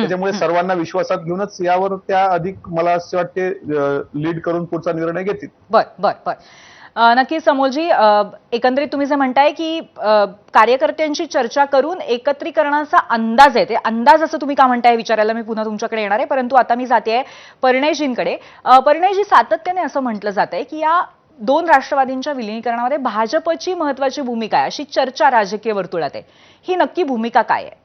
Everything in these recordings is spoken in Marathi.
त्याच्यामुळे सर्वांना विश्वासात घेऊनच यावर त्या अधिक मला असं वाटते लीड करून पुढचा निर्णय घेतील. बर बर बर नक्कीच अमोलजी, एकंदरीत तुम्ही जे म्हणताय की कार्यकर्त्यांशी चर्चा करून एकत्रीकरणाचा अंदाज आहे, ते अंदाज असं तुम्ही का म्हणताय विचारायला मी पुन्हा तुमच्याकडे येणार आहे, परंतु आता मी जाते परिणयजींकडे. परिणयजी, सातत्याने असं म्हटलं जात आहे की या दोन राष्ट्रवादींच्या विलीनीकरणामध्ये भाजपची महत्वाची भूमिका आहे, अशी चर्चा राजकीय वर्तुळात आहे. ही नक्की भूमिका काय आहे?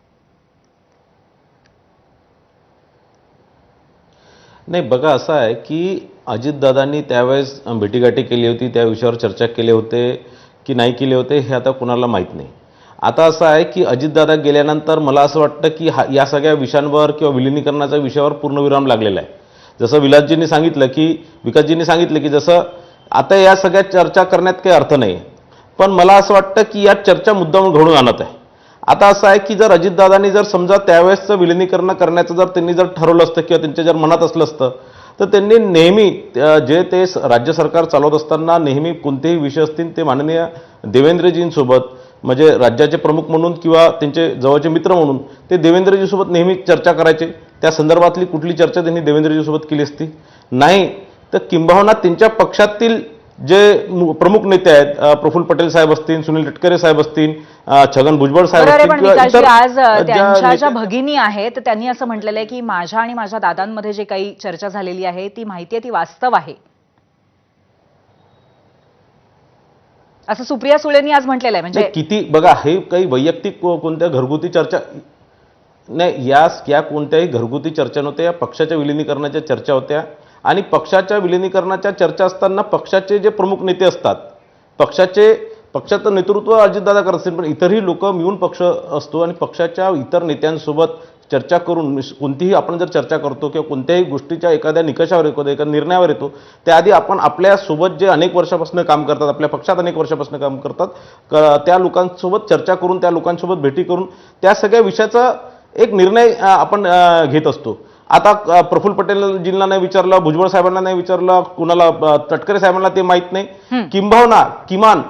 नाही, बघा असं आहे की अजितदादांनी त्यावेळेस भेटीगाठी केली होती, त्या विषयावर चर्चा केले होते की नाही केले होते हे आता कुणाला माहीत नाही. आता असं आहे की अजितदादा गेल्यानंतर मला असं वाटतं की या सगळ्या विषयांवर किंवा विलिनीकरणाच्या विषयावर पूर्णविराम लागलेला आहे. जसं विकासजींनी सांगितलं की जसं आता या सगळ्या चर्चा करण्यात काही अर्थ नाही, पण मला असं वाटतं की या चर्चा मुद्दाम घडून आणत आहे. आता असं आहे की जर अजितदादांनी जर समजा त्यावेळेसचं विलिनीकरण करण्याचं जर त्यांनी जर ठरवलं असतं किंवा त्यांच्या जर मनात असलं असतं तर त्यांनी नेहमी जे ते राज्य सरकार चालवत असताना नेहमी कोणतेही विषय असतील ते माननीय देवेंद्रजींसोबत, म्हणजे राज्याचे प्रमुख म्हणून किंवा त्यांचे जवळचे मित्र म्हणून ते देवेंद्रजीसोबत नेहमी चर्चा करायचे. त्या संदर्भातली कुठली चर्चा त्यांनी देवेंद्रजीसोबत केली असती नाही, तर किंबहुना त्यांच्या पक्षातील जे प्रमुख नेते आहेत, प्रफुल्ल पटेल साहेब असतील, सुनील तटकरे साहेब असतील, छगन भुजबळ साहेब असतील, आज त्यांच्या ज्या भगिनी आहेत त्यांनी असं म्हटलेलं आहे की माझ्या आणि माझ्या दादांमध्ये जे काही चर्चा झालेली आहे ती माहिती आहे, ती वास्तव आहे, असं सुप्रिया सुळेंनी आज म्हटलेलं आहे. म्हणजे किती बघा, हे काही वैयक्तिक कोणत्या घरगुती चर्चा नाही, या कोणत्याही घरगुती चर्चा नव्हत्या, या पक्षाच्या विलिनीकरणाच्या चर्चा होत्या. आणि पक्षाच्या विलिनीकरणाच्या चर्चा असताना पक्षाचे जे प्रमुख नेते असतात, पक्षाचं नेतृत्व अजितदादा करत असतील, पण इतरही लोक मिळून पक्ष असतो आणि पक्षाच्या इतर नेत्यांसोबत चर्चा करून कोणतीही आपण जर चर्चा करतो किंवा कोणत्याही गोष्टीच्या एखाद्या निकषावर येतो, एका निर्णयावर येतो, त्याआधी आपण आपल्यासोबत जे अनेक वर्षापासून काम करतात, आपल्या पक्षात अनेक वर्षापासून काम करतात, त्या लोकांसोबत चर्चा करून, त्या लोकांसोबत भेटी करून त्या सगळ्या विषयाचा एक निर्णय आपण घेत असतो. आता प्रफुल्ल पटेलजींना नाही विचारलं, भुजबळ साहेबांना नाही विचारलं, कुणाला तटकरे साहेबांना ते माहीत नाही, किंबहुना किमान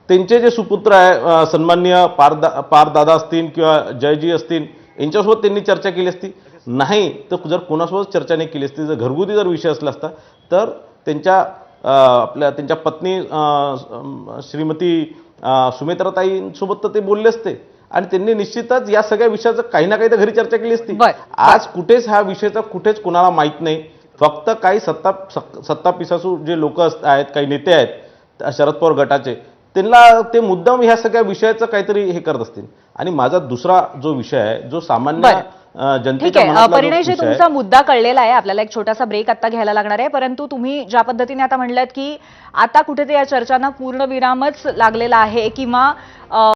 त्यांचे जे सुपुत्र आहे सन्माननीय पारदादा असतील किंवा जयजी असतील यांच्यासोबत त्यांनी चर्चा केली असती नाही, तर जर कोणासोबत चर्चा नाही केली असती, जर घरगुती जर विषय असला असता तर त्यांच्या पत्नी श्रीमती सुमित्राताईंसोबत तर ते बोलले असते आणि त्यांनी निश्चितच या सगळ्या विषयाचं काही ना काही तर घरी चर्चा केली असती. आज कुठेच ह्या विषयाचा कुठेच कुणाला माहीत नाही. फक्त काही सत्ता पिसासू जे लोक आहेत, काही नेते आहेत शरद पवार गटाचे, त्यांना ते मुद्दाम ह्या सगळ्या विषयाचं काहीतरी हे करत असतील. आणि माझा दुसरा जो विषय आहे, जो सामान्य जनतेच्या मनातला परिणयजी, तुमचा मुद्दा कळलेला आहे. आपल्याला एक छोटासा ब्रेक आता घ्यायला लागणार आहे, परंतु तुम्ही ज्या पद्धतीने आता म्हणलात की आता कुठेतरी या चर्चांना पूर्णविरामच लागलेला आहे किंवा